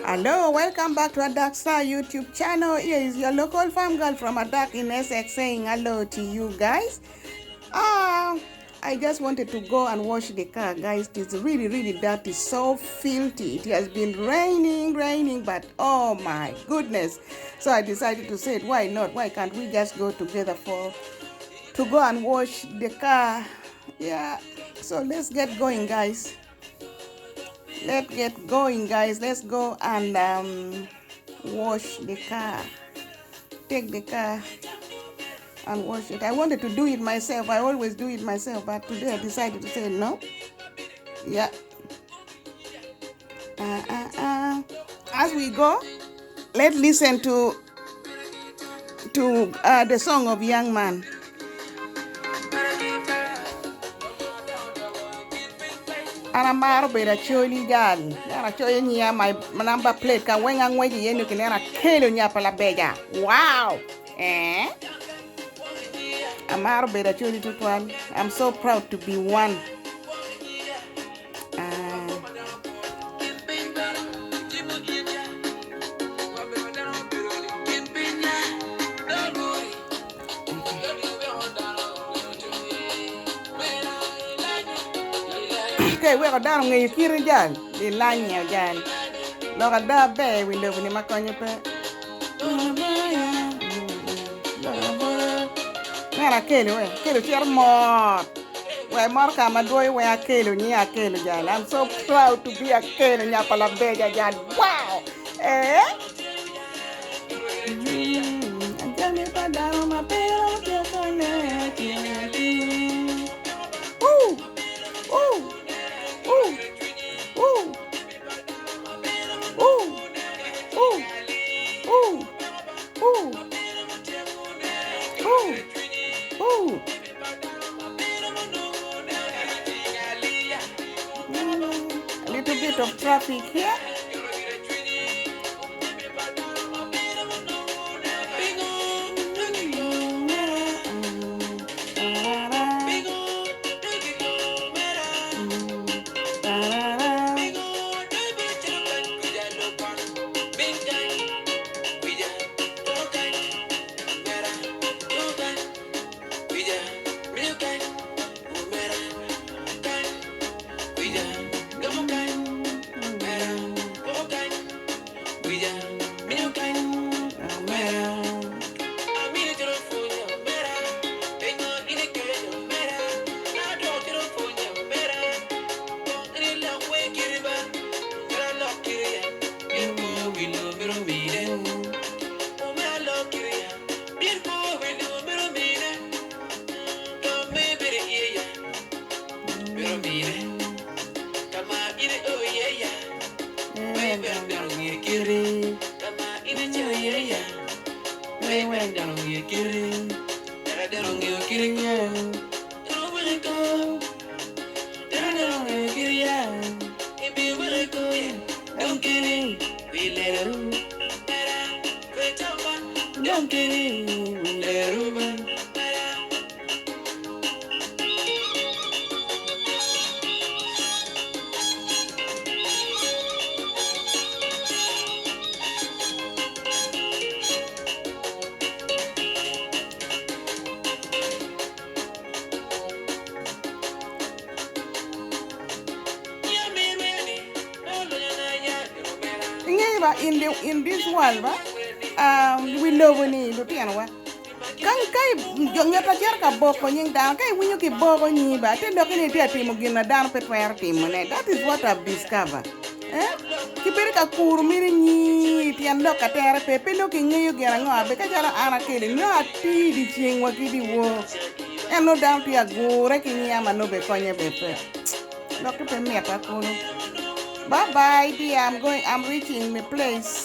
Hello, welcome back to Adak Star YouTube channel. Here is your local farm girl from Adak in Essex saying hello to you guys. I just wanted to go and wash the car, guys. It's really, really dirty, so filthy. It has been raining, but oh my goodness. So I decided to say, why not? Why can't we just go together to go and wash the car? Yeah, so let's get going, guys. Let's go and wash the car. Take the car and wash it. I wanted to do it myself. I always do it myself, but today I decided to say no. Yeah. As we go, let's listen to the song of Young Man. Anamaro bera choli gal. Nara choli niya my number plate ka wenga ngweji yenu kinera kelo nya pala beja. Wow. Amaro bera choli tutwan. I'm so proud to be one. Okay, we got down ngi kiri jan. Di lanya jan. Lo ga da be window ni makonyo pe. Nara kelo we. Kelo tiar mor. We mor ka madoy we akelo ni akelo jan. I'm so proud to be a kelo nya pala beja jan. Wow. Anjani pa daw ma pero que conecte. A little bit of traffic here. In this world, we love ni lo piano wa. Kai jonga ta jar ka boko nying down kai winyo ki boko ni ba te do kini dia timo gina down pe twer timo ne. That is what I've discovered. Ki beri ka kuru miri ni tian do ka tere pe pe do ki ngeyo gera ngo abe ka jara ana kele no ati di ching wa ki di wo. No down to a gore ki ni ama no be konye be pe. Do ki pe me pa kono. Bye bye, dear. I'm reaching my place.